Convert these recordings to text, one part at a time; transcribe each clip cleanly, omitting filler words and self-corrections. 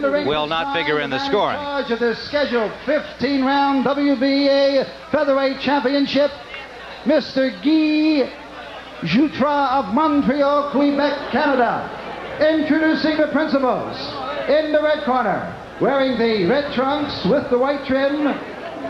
will not figure in the scoring. In charge of this scheduled 15-round WBA Featherweight Championship, Mr. Guy Jutra of Montreal, Quebec, Canada. Introducing the principals. In the red corner, wearing the red trunks with the white trim,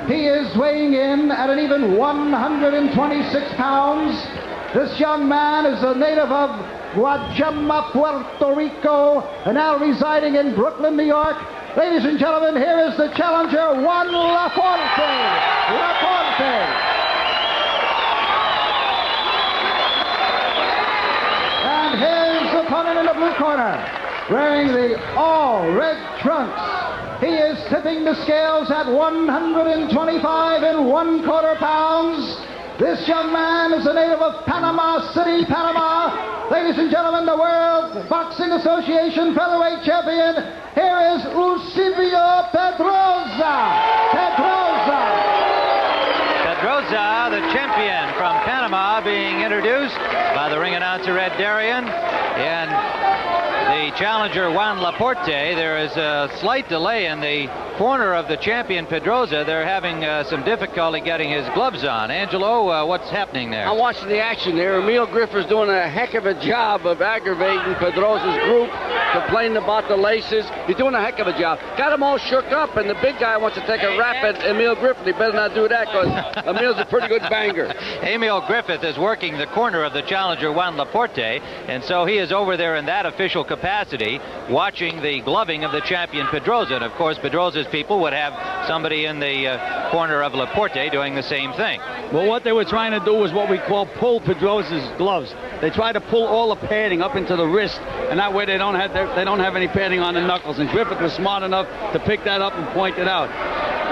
he is weighing in at an even 126 pounds. This young man is a native of Guayama, Puerto Rico, and now residing in Brooklyn, New York. Ladies and gentlemen, here is the challenger, Juãn Laporte. Laporte. And his opponent in the blue corner, wearing the all-red trunks. He is tipping the scales at 125 1/4 pounds. This young man is a native of Panama City, Panama. Ladies and gentlemen, the World Boxing Association Featherweight Champion, here is Eusebio Pedroza. Pedroza, the champion from Panama, being introduced by the ring announcer Ed Darien. And the challenger, Juan LaPorte, there is a slight delay in the corner of the champion, Pedroza. They're having some difficulty getting his gloves on. Angelo, what's happening there? I'm watching the action there. Emil Griffith's doing a heck of a job of aggravating Pedroza's group, complaining about the laces. He's doing a heck of a job. Got him all shook up, and the big guy wants to take a rap at Emil Griffith. He better not do that, because Emil's a pretty good banger. Emil Griffith is working the corner of the challenger, Juan LaPorte, and so he is over there in that official capacity, watching the gloving of the champion, Pedroza. And of course, Pedroza's people would have somebody in the corner of LaPorte doing the same thing. Well, what they were trying to do was what we call pull Pedroza's gloves. They try to pull all the padding up into the wrist, and that way they don't have any padding on the knuckles. And Griffith was smart enough to pick that up and point it out.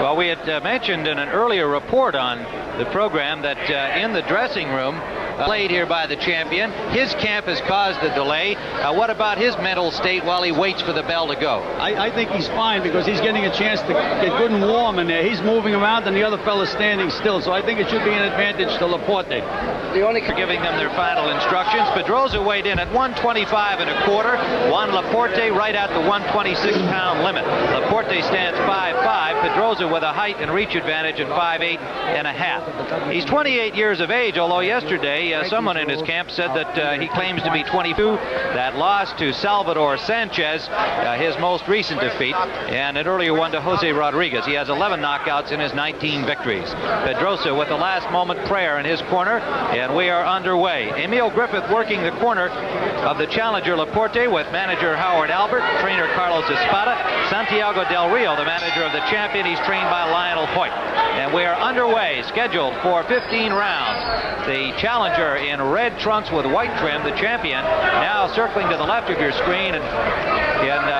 Well, we had mentioned in an earlier report on the program that in the dressing room, played here by the champion, his camp has caused the delay. What about his mental state while he waits for the bell to go? I think he's fine, because he's getting a chance to get good and warm in there. He's moving around and the other fella's standing still, so I think it should be an advantage to Laporte. The only giving them their final instructions. Pedroza weighed in at 125 1/4. Juan Laporte right at the 126-pound limit. Laporte stands 5'5". Pedroza with a height and reach advantage at 5'8 1/2. He's 28 years of age, although yesterday someone in his camp said that he claims to be 22. That loss to Salvador Sanchez, his most recent defeat, and an earlier one to Jose Rodriguez. He has 11 knockouts in his 19 victories. Pedroza with a last-moment prayer in his corner, and we are underway. Emil Griffith working the corner of the challenger Laporte with manager Howard Albert, trainer Carlos Espada, Santiago Del Rio, the manager of the champion. He's trained by Lionel Hoyt. And we are underway, scheduled for 15 rounds. The challenger in red trunks with white trim, the champion, now circling to the left of your screen, and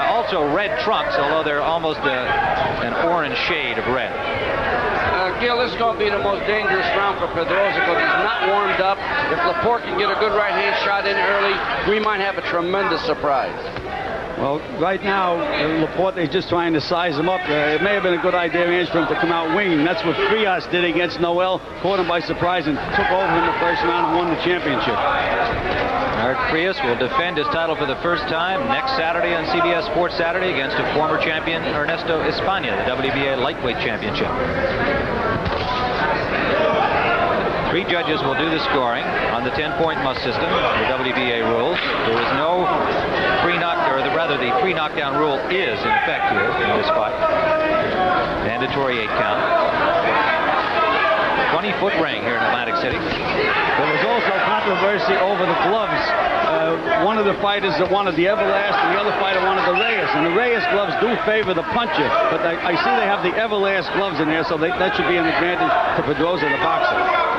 also red trunks, although they're almost an orange shade of red. Gil, this is going to be the most dangerous round for Pedroza, because he's not warmed up. If Laporte can get a good right-hand shot in early, we might have a tremendous surprise. Well, right now, Laporte is just trying to size him up. It may have been a good idea, Ange, for him to come out winging. That's what Frias did against Noel. Caught him by surprise and took over in the first round and won the championship. Art Frias will defend his title for the first time next Saturday on CBS Sports Saturday against a former champion, Ernesto España, the WBA lightweight championship. 3 judges will do the scoring on the 10-point must system, the WBA rules. There is no the 3 knockdown rule is in effect here in this fight. Mandatory 8 count. 20-foot ring here in Atlantic City. There was also controversy over the gloves. One of the fighters that wanted the Everlast and the other fighter wanted the Reyes. And the Reyes gloves do favor the puncher, but I see they have the Everlast gloves in there, so that should be an advantage to Pedroza, the boxer.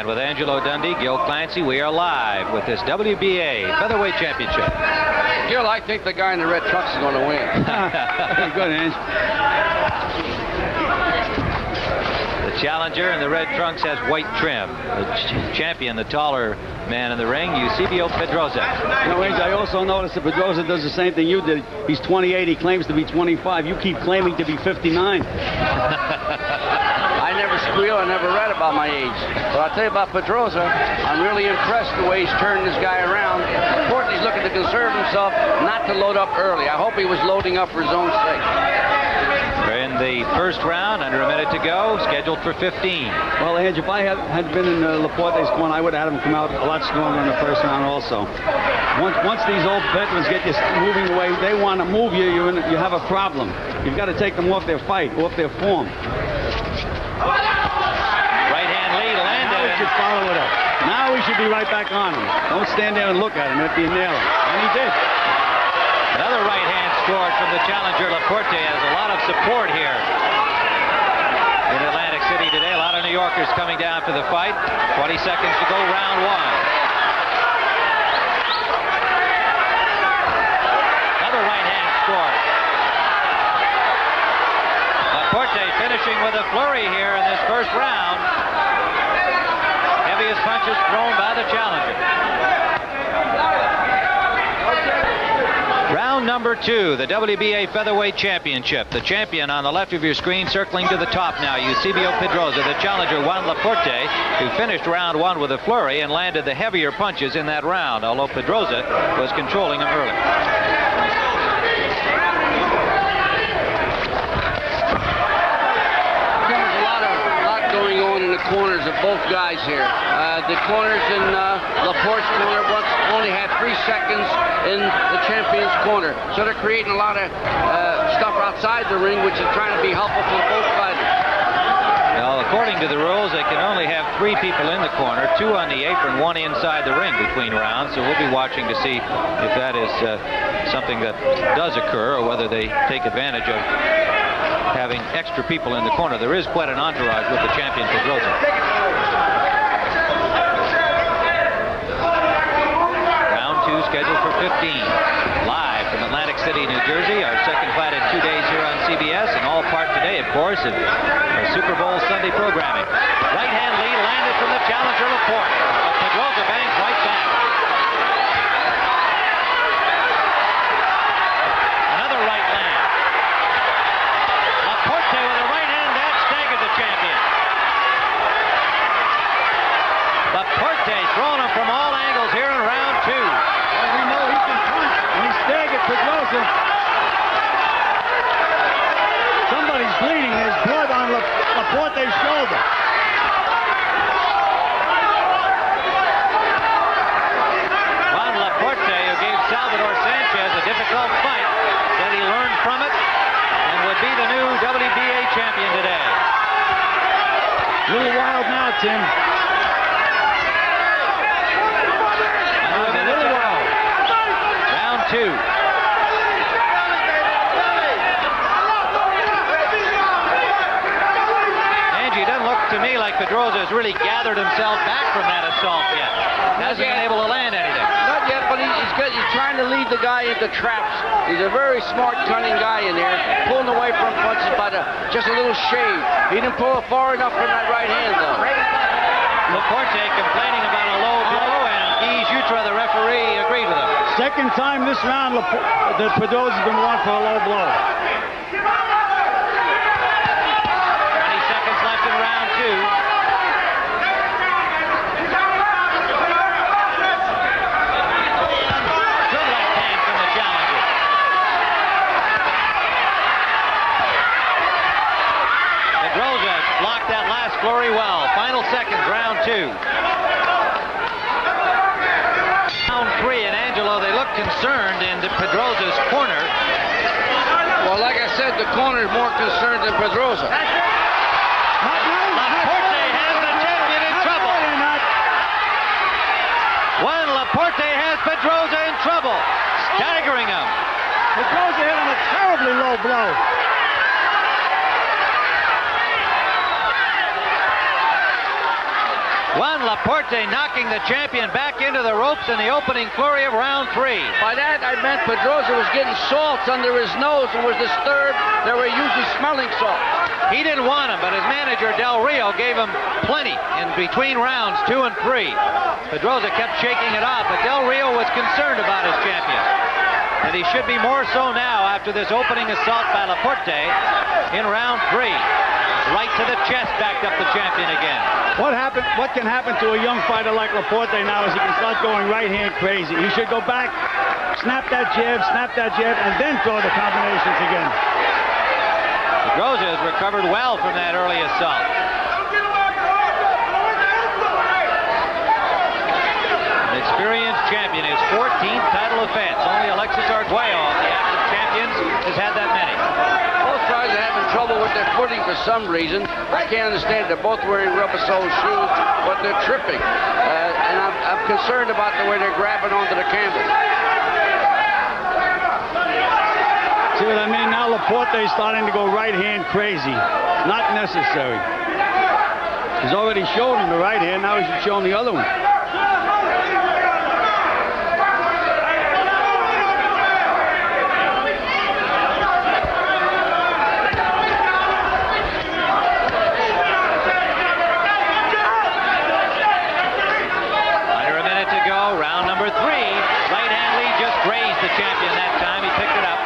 With Angelo Dundee, Gil Clancy, we are live with this WBA Featherweight Championship. Gil, I think the guy in the red trunks is going to win. Good, Ange. The challenger in the red trunks has white trim. The champion, the taller man in the ring, Eusebio Pedroza. Ange, I also noticed that Pedroza does the same thing you did. He's 28. He claims to be 25. You keep claiming to be 59. I never squeal. I never read about my age. But I'll tell you about Pedroza. I'm really impressed the way he's turning this guy around. conserve himself not to load up early. I hope he was loading up for his own sake. We're in the first round, under a minute to go, scheduled for 15. Well, Ange, if I had been in Laporte's corner, I would have had him come out a lot stronger in the first round also. Once these old veterans get you moving the way they want to move you, you have a problem. You've got to take them off their fight, off their form. Right hand lead landed. Now he should follow it up. Now he should be right back on him. Don't stand there and look at him after you nail him. And he did. Another right hand scored from the challenger. Laporte has a lot of support here in Atlantic City today. A lot of New Yorkers coming down for the fight. 20 seconds to go, round one. Another right hand scored. Laporte finishing with a flurry here in this first round. Heaviest punches thrown by the challenger. Round number two, the WBA Featherweight Championship. The champion on the left of your screen, circling to the top now, Eusebio Pedroza. The challenger, Juan LaPorte, who finished round one with a flurry and landed the heavier punches in that round, although Pedroza was controlling him early. There's a lot going on in the corners of both guys here. The corners in Laporte's corner only had 3 seconds in the champion's corner. So they're creating a lot of stuff outside the ring, which is trying to be helpful for both fighters. Well, according to the rules, they can only have 3 people in the corner, 2 on the apron, 1 inside the ring between rounds. So we'll be watching to see if that is something that does occur or whether they take advantage of having extra people in the corner. There is quite an entourage with the champion Pedroza. Round two scheduled for 15. Live from Atlantic City, New Jersey. Our second fight in 2 days here on CBS, and all part today, of course, of our Super Bowl Sunday programming. Right hand lead landed from the challenger Laporte. But Pedroza bangs right back. Another right land. Laporte with a right hand that staggered the champion. Laporte throwing him from all angles here in round two. Well, we know he can punch, and he staggered Pedroza. Somebody's bleeding. There's blood on Laporte's shoulder. Juan Laporte, who gave Salvador Sanchez a difficult fight, said he learned from it and would be the new WBA champion today. A little wild now, Tim. A little wild. Round two. Angie, it doesn't look to me like Pedroza has really gathered himself back from that assault yet. Hasn't been able to land anything. Not yet, but he's good. He's trying to lead the guy into traps. He's a very smart, cunning guy in there, pulling away from punches by just a little shade. He didn't pull it far enough from that right hand, though. Laporte complaining about a low blow, and Guy Jutra, the referee, agreed with him. Second time this round that Pedroza's been won for a low blow. 20 seconds left in round two. Good left hand from the challenger. Pedroza blocked that last flurry well. Final seconds, round two. Round three, and Angelo, they look concerned in Pedroza's corner. Well, like I said, the corner is more concerned than Pedroza. Laporte has the champion in trouble. Juan Laporte has Pedroza in trouble, staggering him. Pedroza hit him a terribly low blow. Juan Laporte knocking the champion back into the ropes in the opening flurry of round three. By that, I meant Pedroza was getting salts under his nose and was disturbed. They were using smelling salts. He didn't want him, but his manager, Del Rio, gave him plenty in between rounds 2 and 3. Pedroza kept shaking it off, but Del Rio was concerned about his champion. And he should be more so now after this opening assault by Laporte in round 3. Right to the chest, backed up the champion again. What can happen to a young fighter like Laporte now is he can start going right hand crazy. He should go back snap that jab, and then throw the combinations again. Pedroza has recovered well from that early assault. An experienced champion, his 14th title defense. Only Alexis Arguello of the active champions has had that many. Both guys are having trouble with their footing for some reason. I can't understand. They're both wearing rubber-soled shoes, but they're tripping. And I'm concerned about the way they're grabbing onto the canvas. See what I mean? Now Laporte is starting to go right hand crazy. Not necessary. He's already shown him the right hand. Now he should show him the other one. Under a minute to go. Round number 3. Right hand lead just grazed the champion that time. He picked it up.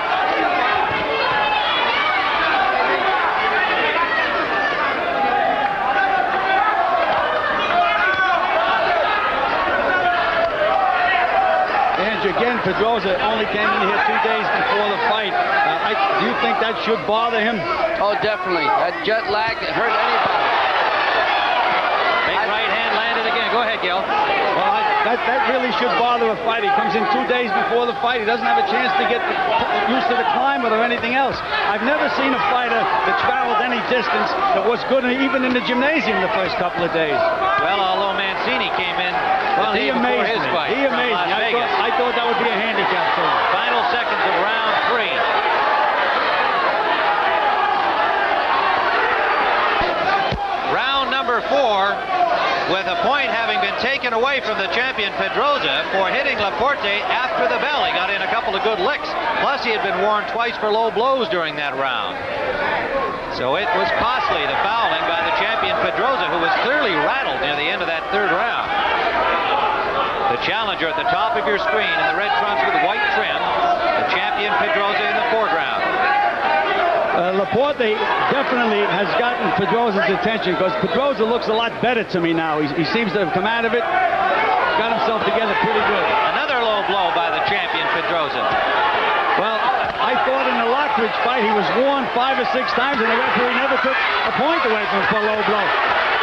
Again, Pedroza only came in here 2 days before the fight. Do you think that should bother him? Oh, definitely. That jet lag hurt anybody. Big right hand landed again. Go ahead, Gil. Well, that really should bother a fight. He comes in 2 days before the fight. He doesn't have a chance to get used to the climate or anything else. I've never seen a fighter that traveled any distance that was good even in the gymnasium the first couple of days. Well, although Mancini came in he amazed his me. fight. He amazed me. I thought that would be a handicap for him. Final seconds of round 3. Round number 4, with a point having been taken away from the champion Pedroza for hitting Laporte after the bell. He got in a couple of good licks. Plus, he had been warned twice for low blows during that round. So it was costly, the fouling by the champion Pedroza, who was clearly rattled near the end of that 3rd round. The challenger at the top of your screen in the red trunks with white trim, the champion Pedroza in the foreground. Laporte definitely has gotten Pedroza's attention because Pedroza looks a lot better to me now. He seems to have come out of it, got himself together pretty good. Another low blow by the champion Pedroza. Well, I thought in the Lockridge fight he was warned 5 or 6 times and the referee never took a point away from him for a low blow.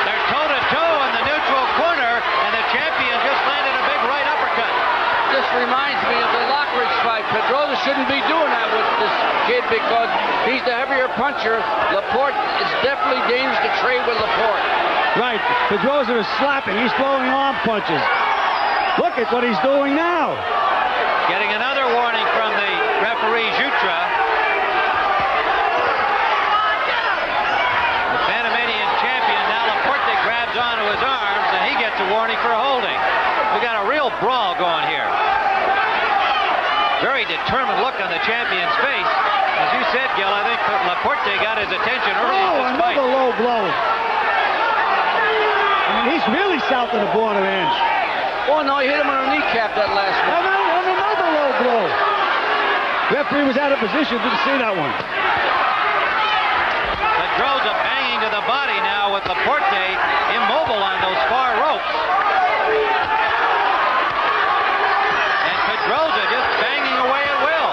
They're toe-to-toe in the neutral corner, and the champion just landed a big right uppercut. This reminds me of the Lockridge fight. Pedroza shouldn't be doing that with this kid because he's the heavier puncher. Laporte is definitely dangerous to trade with Laporte. Right. Pedroza is slapping. He's throwing arm punches. Look at what he's doing now. Getting another warning from the referee, Jutra. The Panamanian champion, now Laporte grabs onto his arms, and he gets a warning for holding. We got a real brawl going here. Very determined look on the champion's face. As you said, Gil, I think Laporte got his attention early in this fight. Another low blow. I mean, he's really south of the border edge. Oh, no, he hit him on the kneecap that last one. And another low blow. Referee was out of position, didn't see that one. Pedroza banging to the body now with Laporte immobile on those far ropes. And Pedroza just banging away at will.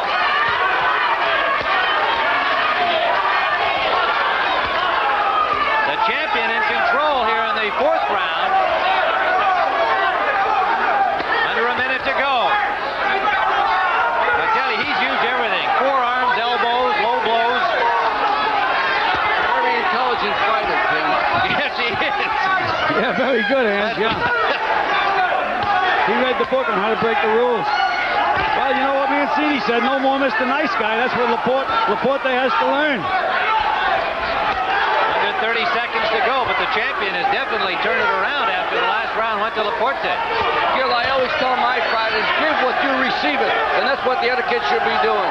The champion in control here in the 4th round. Under a minute to go. I tell you, he's used everything. Forearms, elbows, low blows. Very intelligent fighter, Tim. Yes, he is. Yeah, very good, Hans, yeah. He read the book on how to break the rules. Well, you know what Mancini said, no more Mr. Nice Guy. That's what Laporte has to learn. Under 30 seconds to go, but the champion has definitely turned it around after the last round went to Laporte. Gil, I always tell my fighters, give what you receive it. And that's what the other kids should be doing.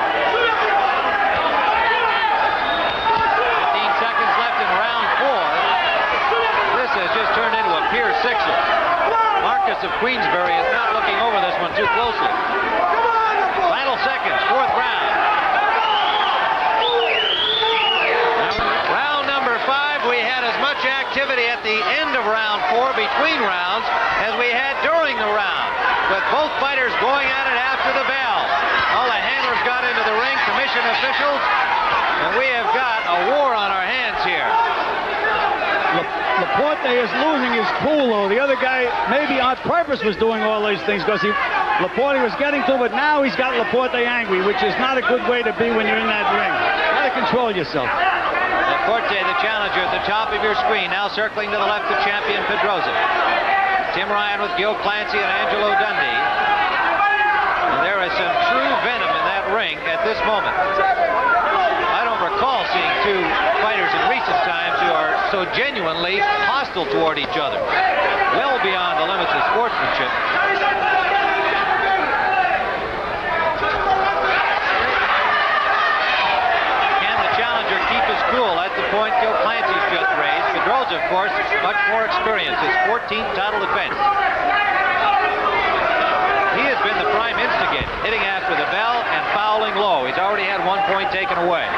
15 seconds left in round 4. This has just turned into a pure sixer. Marcus of Queensbury is not looking over this one too closely. Final seconds, 4th round. Round number 5, we had as much activity at the end of round 4 between rounds as we had during the round, with both fighters going at it after the bell. officials, and we have got a war on our hands here. Laporte is losing his cool, though. The other guy, maybe on purpose, was doing all these things because Laporte was getting to him, but now he's got Laporte angry, which is not a good way to be when you're in that ring. You got to control yourself. Laporte, the challenger, at the top of your screen, now circling to the left, the champion Pedroza. Tim Ryan with Gil Clancy and Angelo Dundee. And there is some true venom in that ring at this moment. I don't recall seeing two fighters in recent times who are so genuinely hostile toward each other. Well beyond the limits of sportsmanship. Can the challenger keep his cool? That's the point Gil Clancy's just raised. Pedroza, of course, much more experience. His 14th title defense. He has been the prime instigator, hitting after the bell and fouling low. He's already had 1 point taken away.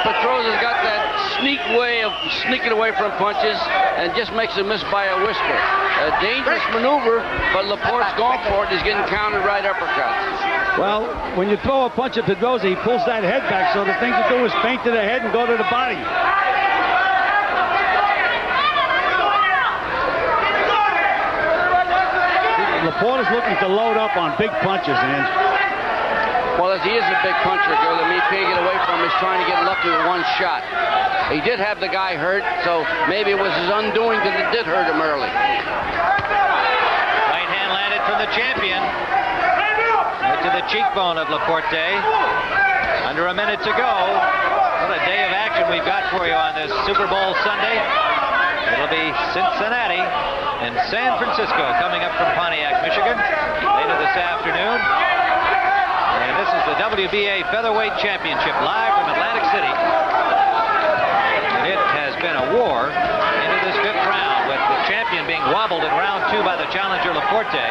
Pedroza's got that sneak way of sneaking away from punches and just makes him miss by a whisper. A dangerous maneuver, but Laporte's gone for it. He's getting countered right uppercuts. Well, when you throw a punch at Pedroza, he pulls that head back, so the thing to do is feint to the head and go to the body. Laporte is looking to load up on big punches, and well, as he is a big puncher, Gil, I mean, he can't get away from him. He's trying to get lucky with one shot. He did have the guy hurt, so maybe it was his undoing that it did hurt him early. Right hand landed from the champion. Right to the cheekbone of Laporte. Under a minute to go. What a day of action we've got for you on this Super Bowl Sunday. It'll be Cincinnati and San Francisco coming up from Pontiac, Michigan, later this afternoon. And this is the WBA Featherweight Championship live from Atlantic City. And it has been a war into this fifth round, with the champion being wobbled in round 2 by the challenger Laporte.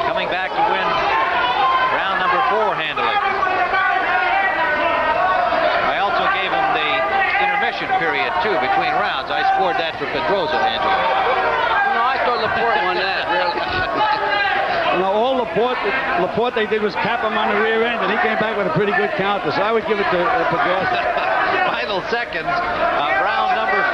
Coming back to win round number 4 handily. I also gave him the intermission period, too, between rounds. I scored that for Pedroza, Angelo. No, I thought Laporte won that, really. you know, all Laporte did was cap him on the rear end, and he came back with a pretty good counter. So I would give it to Pedroza. Final seconds of round number 5.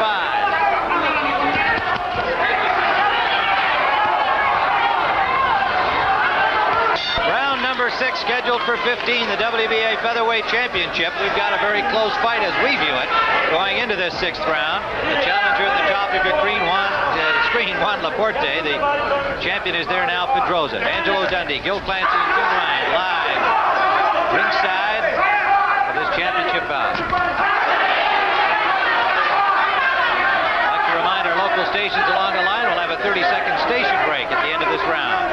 Round number 6 scheduled for 15, the WBA Featherweight Championship. We've got a very close fight as we view it going into this 6th round. The challenger at the top of your screen, Juãn Laporte. The champion is there now, Pedroza. Angelo Dundee, Gil Clancy, and Tim Ryan live ringside for this championship bout. I'd like to remind our local stations along the line, we'll have a 30-second station break at the end of this round.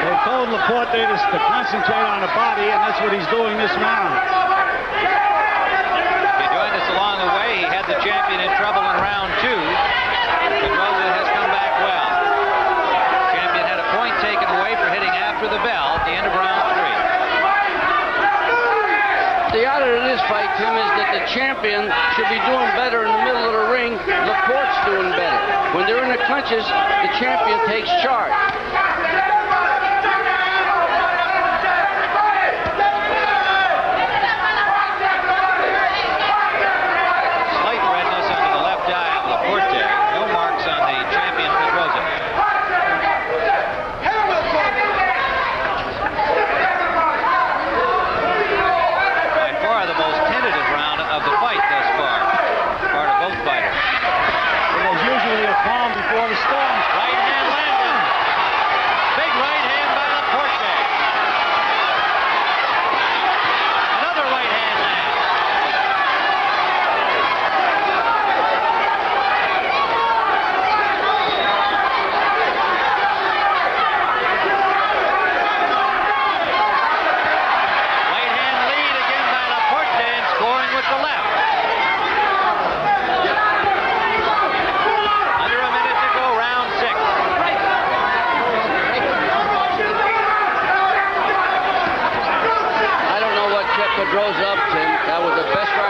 They told Laporte to concentrate on the body, and that's what he's doing this round. If you joined us along the way, he had the champion in trouble in round 2. Pedroza has come back well. The champion had a point taken away for hitting after the bell at the end of round 3. The odds of this fight, Tim, is that the champion should be doing better in the middle of the ring. Laporte's doing better. When they're in the clinches, the champion takes charge.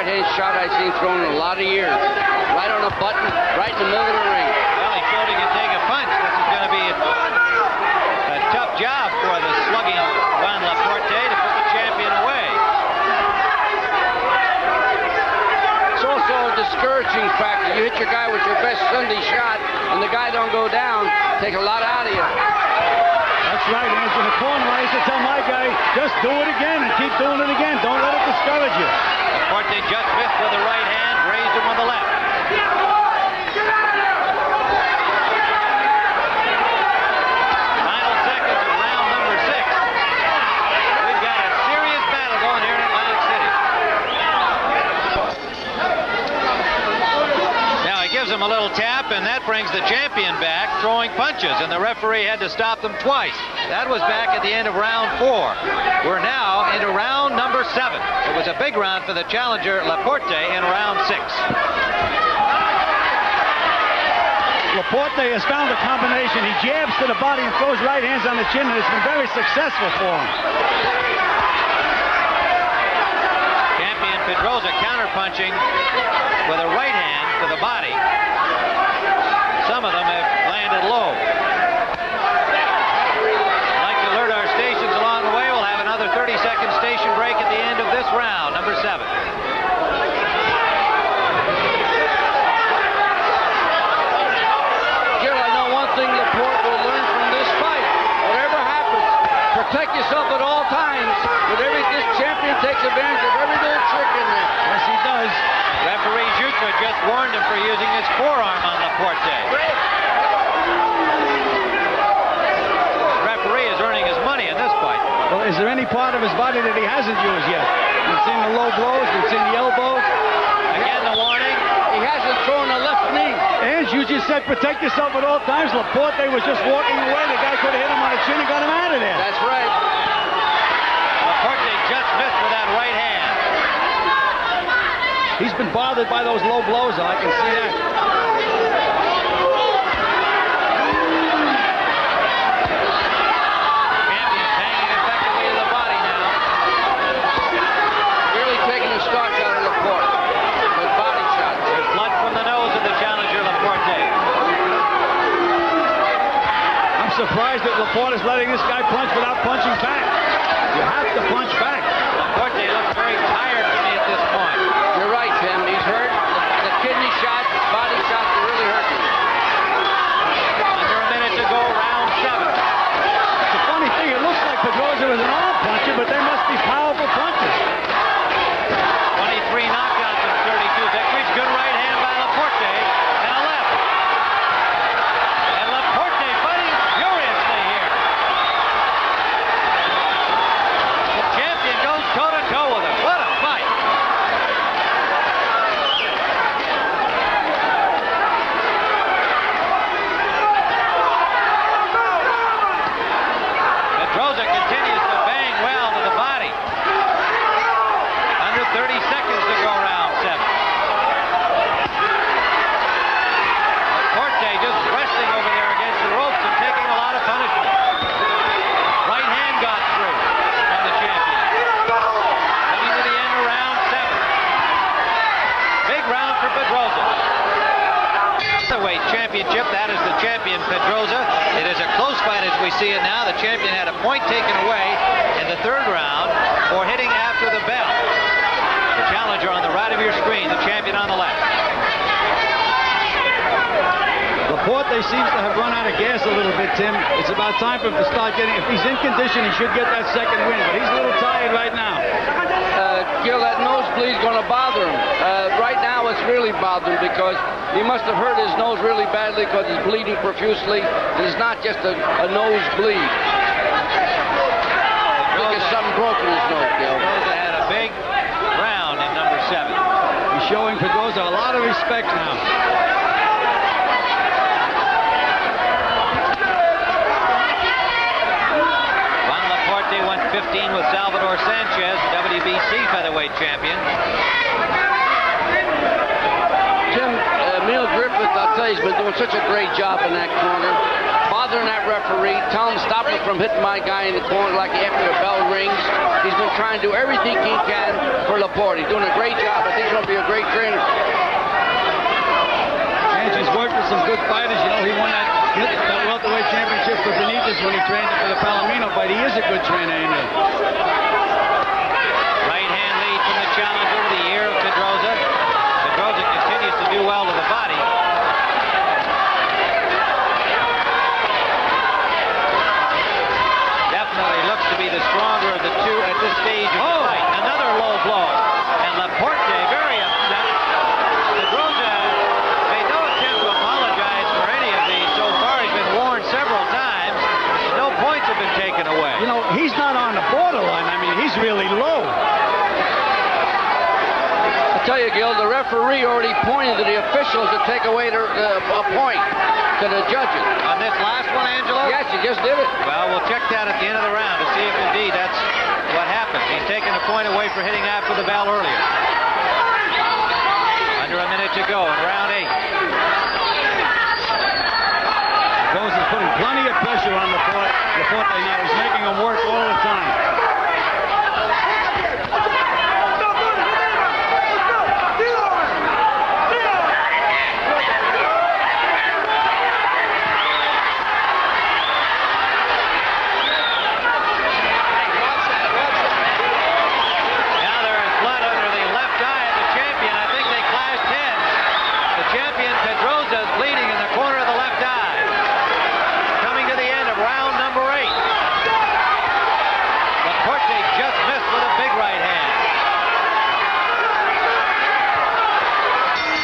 right-hand shot I've seen thrown in a lot of years. Right on a button, right in the middle of the ring. Well, he showed he can take a punch. This is going to be a tough job for the slugging Juan LaPorte to put the champion away. It's also a discouraging factor. You hit your guy with your best Sunday shot, and the guy don't go down, take a lot out of you. That's right, Hans. In the corner, I used to tell my guy, just do it again and keep doing it again. Don't let it discourage you. LaPorte just missed with the right hand, raised him with the left. Final seconds of round number 6. We've got a serious battle going here in Atlantic City. Now he gives him a little tap, and that brings the champion back, throwing punches, and the referee had to stop them twice. That was back at the end of round 4. We're now into round number 7. It was a big round for the challenger LaPorte in round 6. LaPorte has found a combination. He jabs to the body and throws right hands on the chin, and it's been very successful for him. Champion Pedroza counterpunching with a right hand to the body. Some of them have landed low. I'd like to alert our stations along the way. We'll have another 30-second station break at the end of this round, number 7. Thing LaPorte will learn from this fight. Whatever happens, protect yourself at all times. This champion takes advantage of every little trick in there. Yes, he does. Referee Jutra just warned him for using his forearm on LaPorte. The referee is earning his money in this fight. Well, is there any part of his body that he hasn't used yet? We've seen the low blows, we've seen the elbows. Again, the warning. He hasn't thrown a left knee. And you just said protect yourself at all times. LaPorte was just walking away. The guy could have hit him on the chin and got him out of there. That's right. LaPorte just missed with that right hand. He's been bothered by those low blows, I can see that. Champion's hanging effectively to the body now. Really taking the starch out of LaPorte. With body shots. There's blood from the nose of the challenger LaPorte. I'm surprised that LaPorte is letting this guy punch without punching back. You have to punch back. LaPorte looks very tired to me at this point. You're right, Tim. He's hurt. The kidney shots, body shots are really hurting. Under a minute to go, round 7. It's a funny thing. It looks like Pedroza is an arm puncher, but they must be powerful punches. 23 knockdowns and 32 victories. Good right hand by LaPorte and a left. And LaPorte fighting furiously here. The champion goes toe-to-toe with him. What a fight. Pedroza continues to bang well to the body. Under 30 seconds to go, round 7. LaPorte just resting over there against the ropes and taking a lot of punishment. Right hand got through on the champion. Coming to the end of round 7. Big round for Pedroza. Featherweight championship, that is the champion Pedroza. It is a close fight as we see it now. The champion had a point taken away in the 3rd round for hitting after the bell. The challenger on the right of your screen, the champion on the left. LaPorte seems to have run out of gas a little bit, Tim. It's about time for him to start getting, if he's in condition, he should get that second win, but he's a little tired right now. Gil, that nosebleed's going to bother him. Right now it's really bothering him because he must have hurt his nose really badly because he's bleeding profusely. And it's not just a nosebleed. I think there's something broken in his nose, Gil. Pedroza had a big round in number 7. He's showing Pedroza a lot of respect now. Juan LaPorte went 15 with Salvador Sanchez, the WBC featherweight champion. Tim, Emil Griffith, I'll tell you, he's been doing such a great job in that corner. bothering that referee, telling him stop him from hitting my guy in the corner like after the bell rings. He's been trying to do everything he can for Laporte. He's doing a great job. I think he's going to be a great trainer. And he's worked with some good fighters. You know, he won that welterweight championship for Benitez when he trained for the Palomino fight. He is a good trainer, ain't he? Right hand lead from the challenger with the ear of Pedroza. Pedroza continues to do well to the body. Definitely looks to be the stronger of the two at this stage of the fight. Another low blow. And Laporte very upset. Pedroza made no attempt to apologize for any of these. So far he's been warned several times. No points have been taken away. You know, he's not on the borderline. I mean, he's really low. I tell you, Gil, the referee already pointed to the officials to take away a point to the judges. On this last one, Angelo? Yes, he just did it. Well, we'll check that at the end of the round to see if indeed that's what happened. He's taken a point away for hitting after the bell earlier. Under a minute to go in round 8. Pedroza is putting plenty of pressure on Laporte now. He's making him work all the time.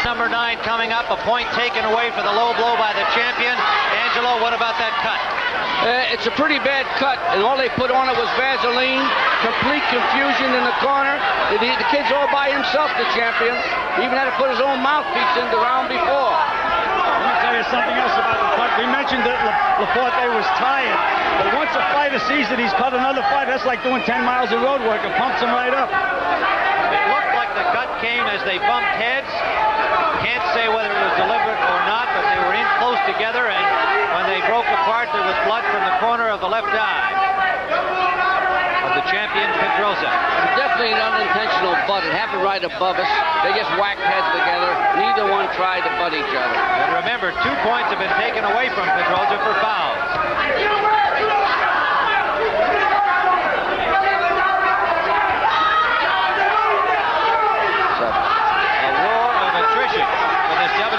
Number 9 coming up, a point taken away for the low blow by the champion. Angelo, what about that cut? It's a pretty bad cut, and all they put on it was Vaseline. Complete confusion in the corner. The kid's all by himself, the champion. He even had to put his own mouthpiece in the round before. Let me tell you something else about the cut. We mentioned that Laporte was tired, but once a fighter sees that he's cut another fight, that's like doing 10 miles of road work. It pumps him right up. It looked like the cut came as they bumped heads. Can't say whether it was deliberate or not, but they were in close together, and when they broke apart, there was blood from the corner of the left eye of the champion, Pedroza. Definitely an unintentional butt. It happened right above us. They just whacked heads together. Neither one tried to butt each other. But remember, 2 points have been taken away from Pedroza for fouls.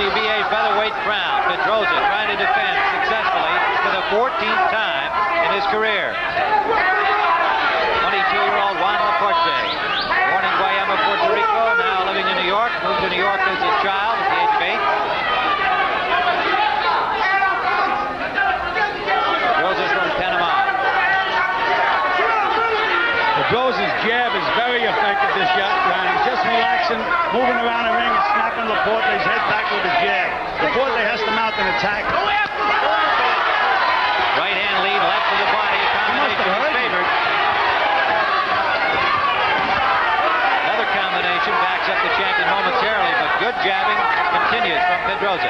WBA featherweight crown. Pedroza trying to defend successfully for the 14th time in his career. 22-year-old Juan LaPorte, born in Guayama, Puerto Rico, now living in New York. Moved to New York as a child at the age of 8. Pedroza's from Panama. Pedroza's jab is very effective this round. He's just relaxing, moving around the ring and snapping Laporte's head back with a jab. Laporte has to mount an attack. Right hand lead, left to the body. A combination is favored. Another combination backs up the champion momentarily, but good jabbing continues from Pedroza.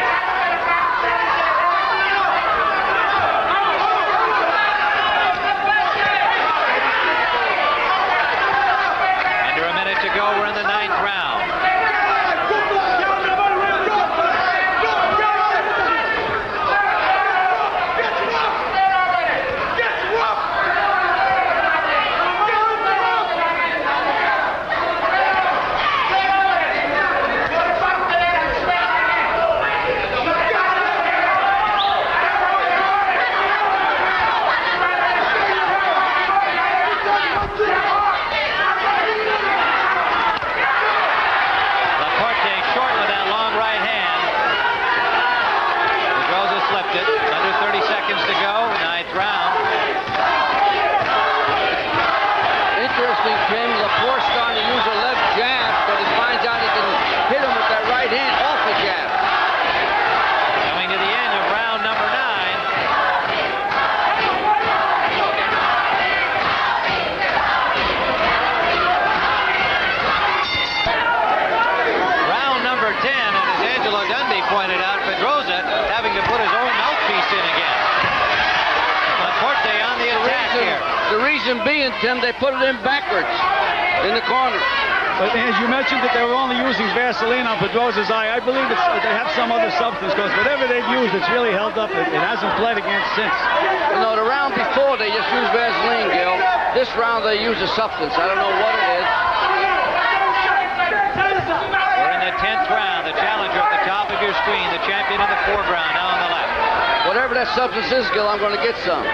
Under a minute to go, we're in the 9th round. reason being, Tim, they put it in backwards in the corner. But as you mentioned that they were only using Vaseline on Pedroza's eye, I believe they have some other substance, because whatever they've used, it's really held up. It hasn't bled against since. You know, the round before, they just used Vaseline, Gil. This round, they use a substance. I don't know what it is. We're in the 10th round. The challenger at the top of your screen. The champion in the foreground, now on the left. Whatever that substance is, Gil, I'm going to get some.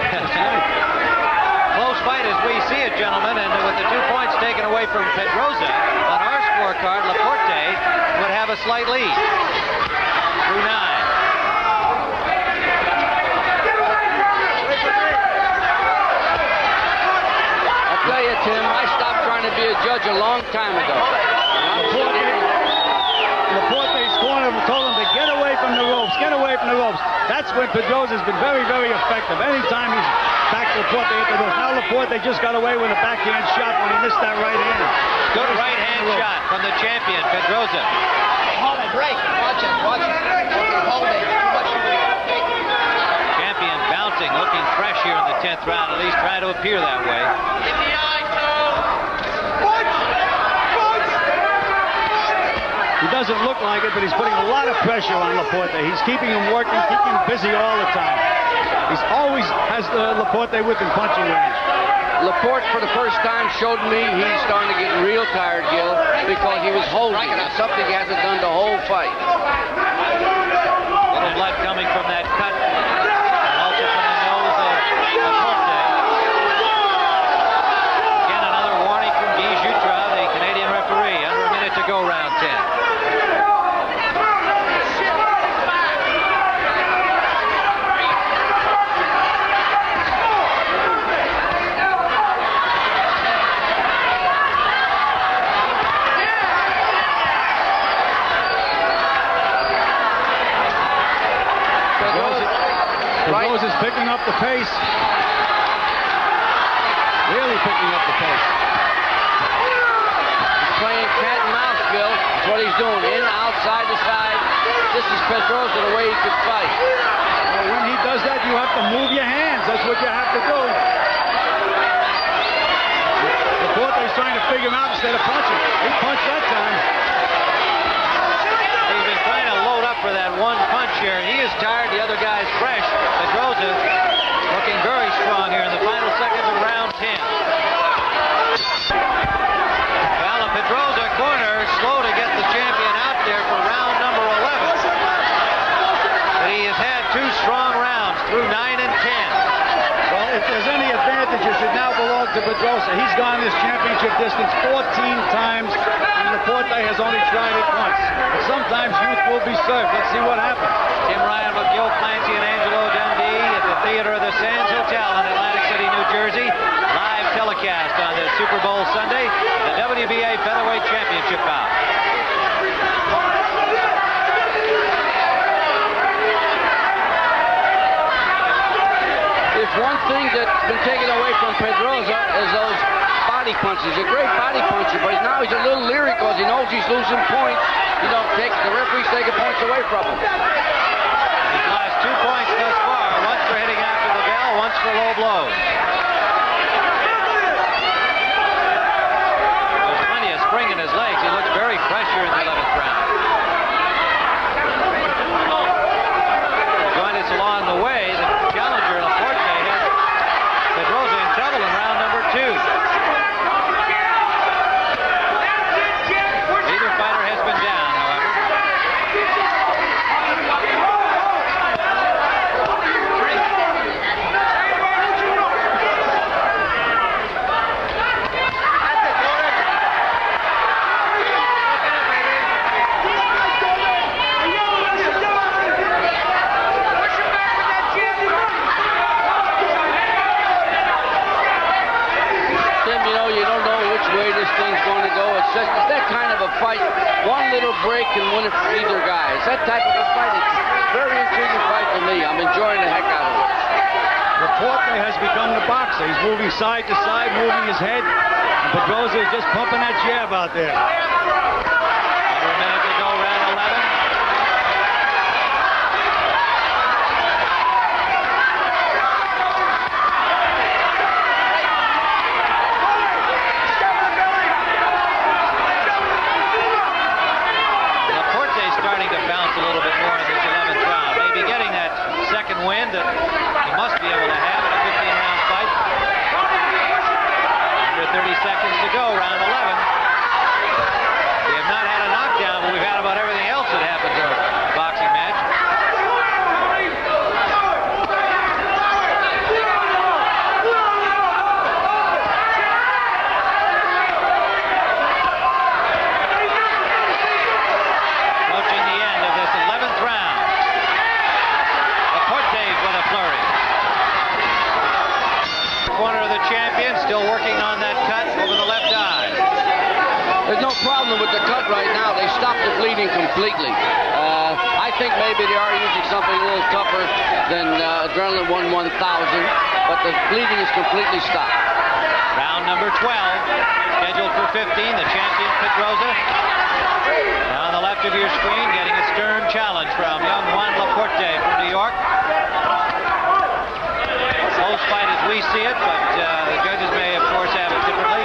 Close fight as we see it, gentlemen, and with the 2 points taken away from Pedroza, on our scorecard, Laporte would have a slight lead. Through 9. I'll tell you, Tim, I stopped trying to be a judge a long time ago. Laporte's corner told him to get away from the ropes, get away from the ropes. That's when Pedroza's been very, very effective. Anytime he's back to Laporte into the ropes. Now Laporte just got away with a backhand shot when he missed that right hand. Good right hand shot from the champion, Pedroza. Hold it, break. Watch it, watch it. Hold it. Too much. Champion bouncing, looking fresh here in the 10th round, at least trying to appear that way. In the eye, Tom. He doesn't look like it, but he's putting a lot of pressure on Laporte. He's keeping him working, keeping him busy all the time. He's always has Laporte within punching range. Laporte, for the first time, showed me he's starting to get real tired, Gil, because he was holding. That's something he hasn't done the whole fight. Little blood coming from that cut, and also from the nose of Laporte. Again, another warning from Guy Jutra, the Canadian referee. Under a minute to go, round 10. Pedroza's picking up the pace. Really picking up the pace. He's playing cat and mouse, Gil. That's what he's doing. In, outside the side. This is Pedroza, the way he could fight. Well, when he does that, you have to move your hands. That's what you have to do. Laporte's trying to figure him out instead of punching. He punched that time. He's been trying to load up for that one punch here. He is tired. The other guy's fresh. Pedroza looking very strong here in the final seconds of round 10. Well, a Pedroza corner slow to get the champion out there for round number 11. But he has had 2 strong rounds through 9 and 10. Well, if there's any advantage, it should now belong to Pedroza. He's gone this championship distance 14 times, and Laporte has only tried it once. But sometimes youth will be served. Let's see what happens. Tim Ryan with Gil Clancy and Angelo Dundee at the Theater of the Sands Hotel in Atlantic City, New Jersey. Live telecast on the Super Bowl Sunday, the WBA Featherweight Championship bout. If one thing that's been taken away from Pedroza is those body punches. He's a great body puncher, but now he's a little leery because he knows he's losing points. You know, the referee's taking points away from him. He's lost 2 points thus far, once for hitting after the bell, once for low blows. There's plenty of spring in his legs. He looks very fresh here in the 11th round. Join us along the way. The challenger, Laporte, has Pedroza in trouble in round number 2. Neither fighter has been down, however. It's that kind of a fight. One little break can win it for either guy. It's that type of a fight. It's a very intriguing fight for me. I'm enjoying the heck out of it. Laporte has become the boxer. He's moving side to side, moving his head. And Pedroza is just pumping that jab out there. Under a minute to go, round 11. starting to bounce a little bit more in this 11th round. Maybe getting that second wind that he must be able to have in a 15-round fight. Under 30 seconds to go, round 11. We have not had a knockdown, but we've had about everything else that happens in a boxing match. Approaching the end of this 11th round. Laporte with a flurry. Corner of the champion, still working on that cut over the left eye. There's no problem with the cut right now. They stopped the bleeding completely. I think maybe they are using something a little tougher than Adrenaline 1000, but the bleeding is completely stopped. Round number 12, scheduled for 15, the champion Pedroza. Now on the left of your screen, getting a stern challenge from young Juan LaPorte from New York. Close fight as we see it, but the judges may, of course, have it differently,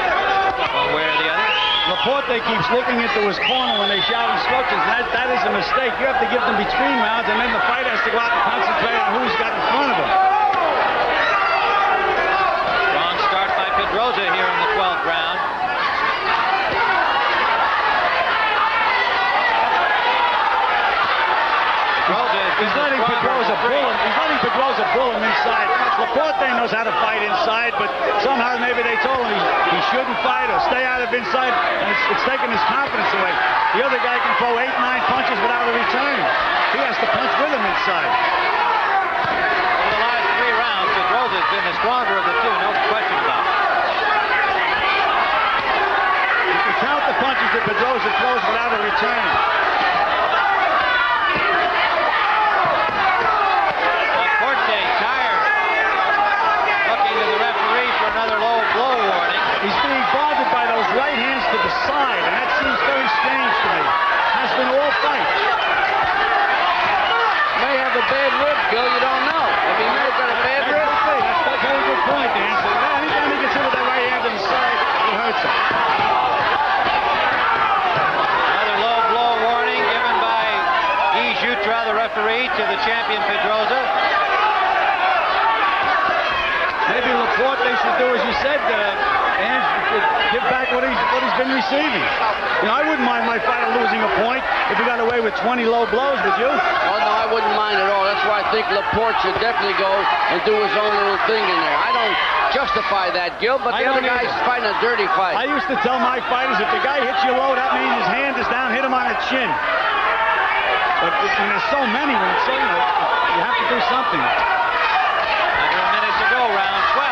one way or the other. Laporte keeps looking into his corner when they shout instructions. That is a mistake. You have to give them between rounds, and then the fighter has to go out and concentrate on who's got in front of him. Strong start by Pedroza here in the 12th round. He's letting Pedroza pull him. He's letting Pedroza pull him inside. Laporte knows how to fight inside, but somehow maybe they told him he shouldn't fight or stay out of inside, and it's taking his confidence away. The other guy can throw 8-9 punches without a return. He has to punch with him inside. In the last 3 rounds, Pedroza has been the stronger of the two, no question about it. You can count the punches that Pedroza throws without a return. Laporte tired. Looking to the referee for another low blow warning. He's being bothered by those right hands to the side, and that seems very strange to me. Has been all fight. May have a bad rib, Gil. You don't know. Have you never got a bad rib? That's a very good point, Dan. So anytime he gets hit with that right hand to the side, it hurts him. Another low blow warning given by Guy Jutra, the referee, to the champion Pedroza. Maybe Laporte should do as you said, and give back what he's been receiving. You know, I wouldn't mind my fighter losing a point if he got away with 20 low blows, would you? Oh, no, I wouldn't mind at all. That's why I think Laporte should definitely go and do his own little thing in there. I don't justify that, Gil, but the other guy's fighting a dirty fight. I used to tell my fighters, if the guy hits you low, that means his hand is down, hit him on the chin. But when there's so many, when it's so, you have to do something. Under a minute to go, round 12.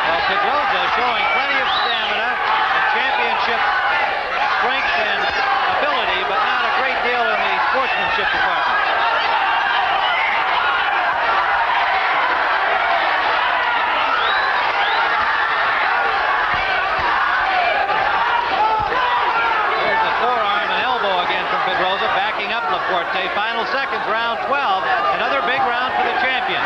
Well, Pedroza showing plenty of stamina and championship strength and ability, but not a great deal in the sportsmanship department. There's the forearm and elbow again from Pedroza, backing up Laporte. Final seconds, round 12. Another big round for the champion.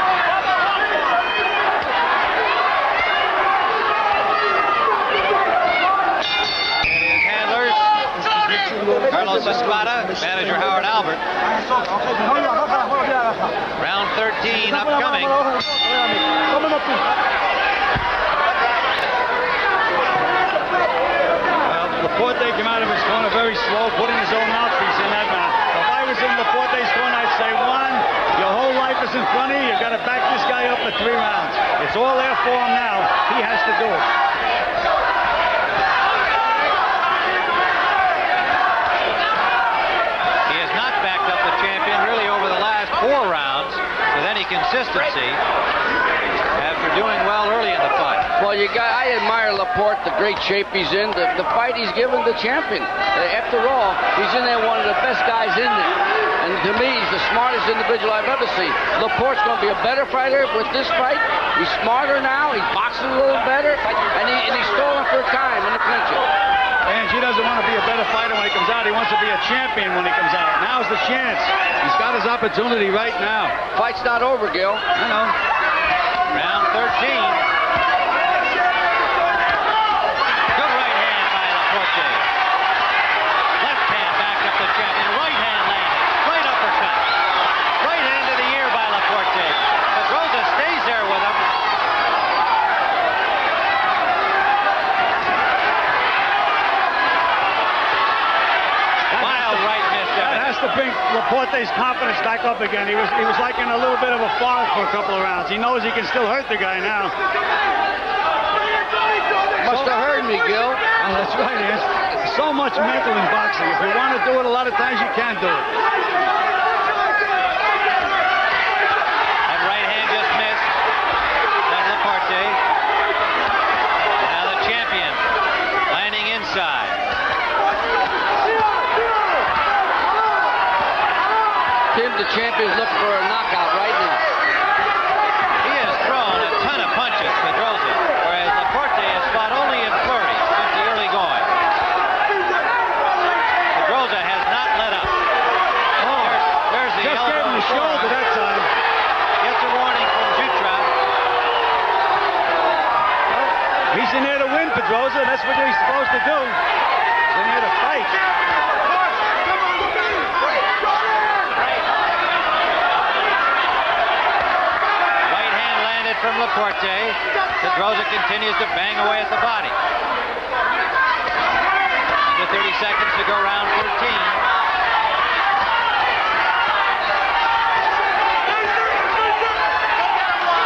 Carlos Espada, manager Howard Albert. Round 13 upcoming. Well, Laporte came out of his corner very slow, putting his own mouthpiece in that round. If I was in Laporte's corner, I'd say, Juan, your whole life is in front of you. You've got to back this guy up for 3 rounds. It's all there for him now. He has to do it. Four rounds with any consistency after doing well early in the fight. Well, I admire Laporte, the great shape he's in, the fight he's given the champion. After all, he's in there one of the best guys in there. And to me, he's the smartest individual I've ever seen. Laporte's going to be a better fighter with this fight. He's smarter now. He's boxing a little better. And he's stalling for time in the clincher. And he doesn't want to be a better fighter when he comes out. He wants to be a champion when he comes out. Now's the chance. He's got his opportunity right now. Fight's not over, Gil. I know. Round 13. Good right hand by Laporte. Left hand to bring Laporte's confidence back up again. He was like in a little bit of a fog for a couple of rounds. He knows he can still hurt the guy now. Must have heard me, Gil. Oh, that's right. There's so much mental in boxing. If you want to do it, a lot of times you can't do it. That right hand just missed. Juan Laporte. Now the champion landing inside. Tim, the champion's looking for a knockout right now. He has thrown a ton of punches, Pedroza, whereas Laporte has fought only in flurries since the early going. Pedroza has not let up. There's the Just elbow. gave him the shoulder that time. Gets a warning from Jutra. He's in there to win, Pedroza. That's what he's supposed to do. He's in there to fight. Right hand landed from Laporte. Pedroza continues to bang away at the body. Under 30 seconds to go, round 14.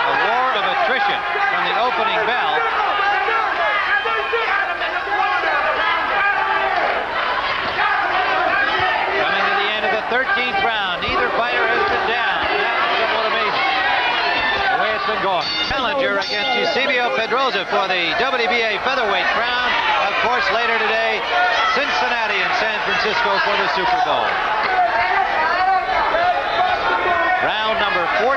A war of attrition from the opening bell. Coming to the end of the 13th round. Neither fighter has been down. That's somewhat amazing. The way it's been going. Challenger against Eusebio Pedroza for the WBA featherweight crown. Of course, later today, Cincinnati and San Francisco for the Super Bowl. Round number 14.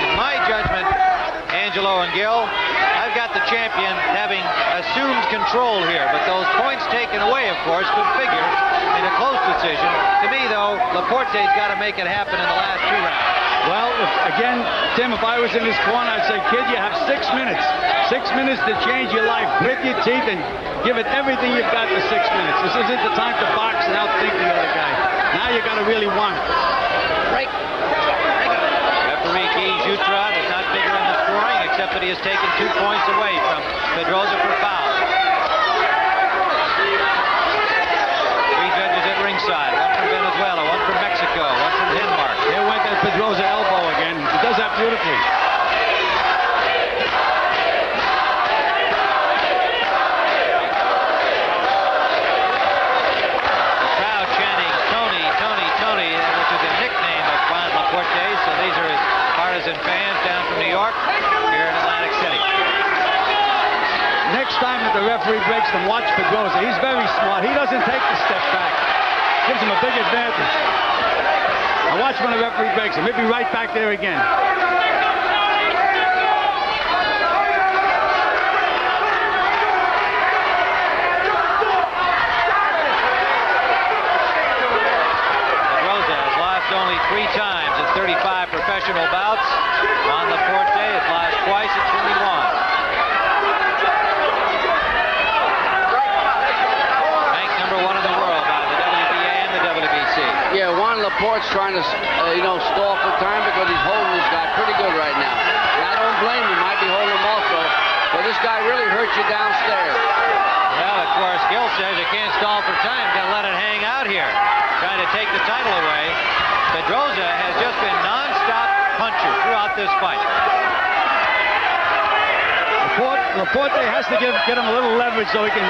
In my judgment, Angelo and Gil, I've got the champion having assumed control here, but those points taken away, of course, could figure in a close decision. To me, though, Laporte's got to make it happen in the last 2 rounds. Well, again, Tim, if I was in his corner, I'd say, kid, you have 6 minutes. 6 minutes to change your life. Grit your teeth and give it everything you've got for 6 minutes. This isn't the time to box and outthink the other guy. Now you got to really want it. Break. Referee Guy Jutra does not figure in the scoring, except that he has taken 2 points away from Pedroza for foul. 3 judges at ringside. 1 from Venezuela, 1 from Mexico, 1 from Denmark. There went that Pedroza elbow again. He does that beautifully. The crowd chanting Tony, Tony, Tony, which is a nickname of Juan Laporte. So these are his partisan fans down from New York here in Atlantic City. Next time that the referee breaks them, watch Pedroza. He's very smart. He doesn't take the step back. Gives him a big advantage. Now watch when the referee breaks him. He'll be right back there again. Pedroza has lost only 3 times in 35 professional bouts. Juan Laporte has lost twice at 21. Ranked number 1 in the world by the WBA and the WBC. Yeah, Juan Laporte's trying to, stall for time because he's holding this guy pretty good right now. And I don't blame him. Might be holding him also. But this guy really hurt you downstairs. Well, of course, Gil says you can't stall for time. Got to let it hang out here. Trying to take the title away. Pedroza has just been non-stop puncher throughout this fight. Laporte has to get him a little leverage so he can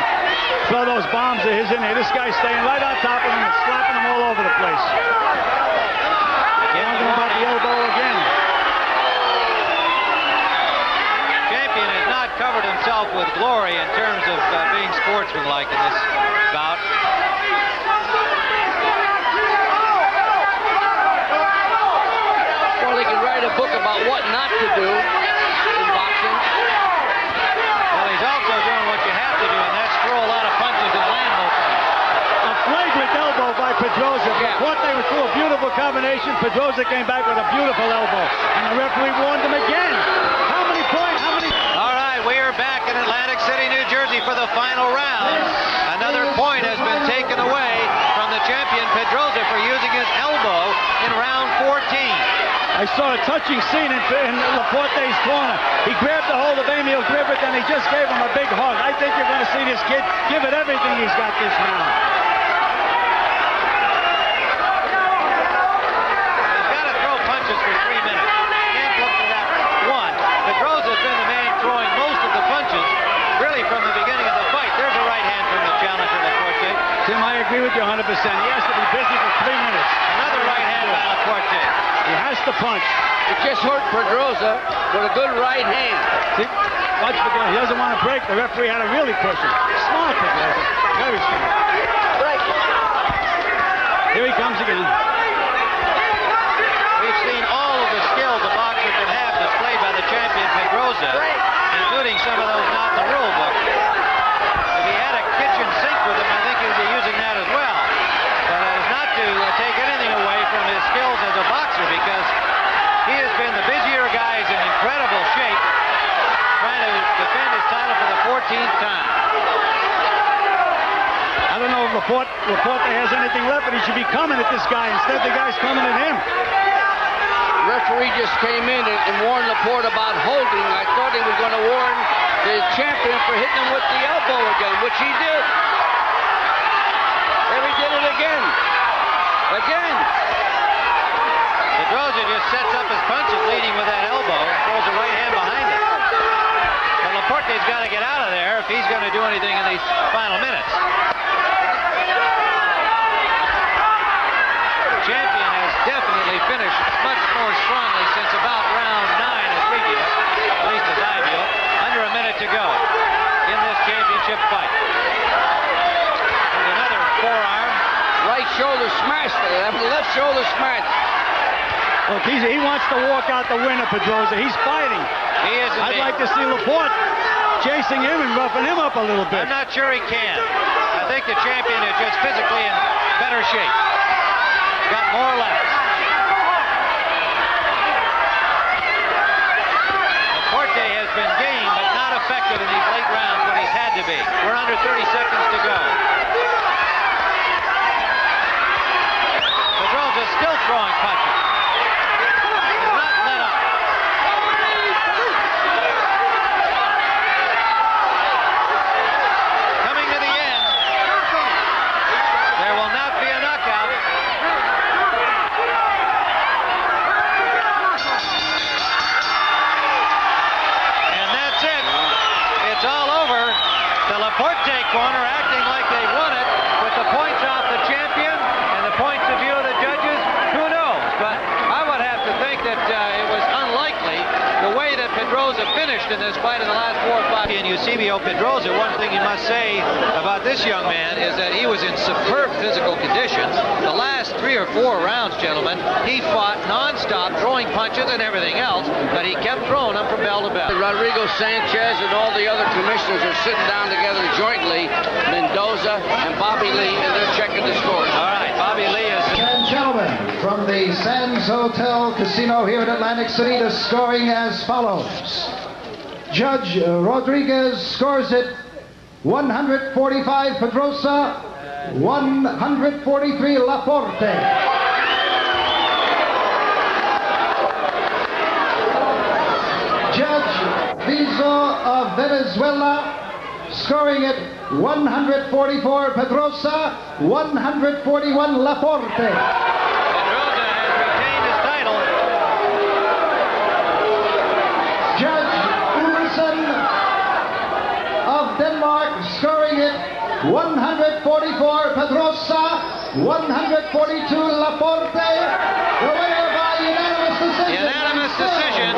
throw those bombs of his in there. This guy's staying right on top of him and slapping him all over the place. Talking about the elbow again. Champion has not covered himself with glory in terms of being sportsmanlike in this bout. Well, they can write a book about what not to do in boxing. Well, he's also doing what you have to do, and that's throw a lot of punches and land most of them. A flagrant elbow by Pedroza. Laporte was through a beautiful combination. Pedroza came back with a beautiful elbow. And the referee warned him again. How many points? All right, we are back in Atlantic City, New Jersey for the final round. Another point has been taken away from the champion Pedroza for using his elbow in round 14. I saw a touching scene in Laporte's corner. He grabbed the hold of Emil Griffith and he just gave him a big hug. I think you're going to see this kid give it everything he's got this round. Tim, I agree with you 100%. He has to be busy for 3 minutes. Another right hand by Laporte. He has to punch. It just hurt Pedroza with a good right hand. See, watch Pedroza. He doesn't want to break. The referee had to really push him. Smart Pedroza. Very smart. Break. Here he comes again. We've seen all of the skills a boxer can have displayed by the champion Pedroza, including some of those not in the rule book. If he had a kitchen sink with him, I think he would be using that as well. But that is not to take anything away from his skills as a boxer, because he has been the busier guy. He's in incredible shape, trying to defend his title for the 14th time. I don't know if Laporte has anything left, but he should be coming at this guy. Instead, the guy's coming at him. Referee just came in and warned Laporte about holding. I thought he was going to warn the champion for hitting him with the elbow again, which he did. And he did it again. Again. Pedroza just sets up his punches, leading with that elbow, throws a right hand behind it. But Laporte's got to get out of there if he's going to do anything in these final minutes. The champion has definitely finished much more strongly since about round 9 as we view it, at least as I view it. Under a minute to go in this championship fight. There's another forearm. Right shoulder smashed. Left shoulder smashed. Look, he wants to walk out the winner, Pedroza. He's fighting. He is indeed. I'd like to see Laporte chasing him and roughing him up a little bit. I'm not sure he can. I think the champion is just physically in better shape. Got more left. Laporte has been game, but not effective in these late rounds when he's had to be. We're under 30 seconds to go. Pedroza still throwing punches. Has not let up. Coming to the end. There will not be a knockout. And that's it. It's all over. The Laporte corner acting like they won it with the points off the champion and the points of view of the judges. Who knows? But I would have to think that it was unlikely the way that Pedroza finished in this fight in the last 4 or 5. And Eusebio Pedroza, one thing you must say about this young man is that he was in superb physical condition. The last 3 or 4 rounds, gentlemen, he fought nonstop, throwing punches and everything else, but he kept throwing them from bell to bell. Rodrigo Sanchez and all the other commissioners are sitting down together jointly, Mendoza and Bobby Lee, and they're checking the score. All right, Bobby Lee is... And gentlemen, from the Sands Hotel Casino here in Atlantic City, the scoring as follows. Judge Rodriguez scores it 145 Pedroza, 143 Laporte. Judge Vizo of Venezuela scoring it 144 Pedroza, 141 Laporte. Pedroza has retained his title. Judge Ulsen of Denmark scoring it 144 Pedroza, 142 Laporte. The winner by unanimous decision. Unanimous decision.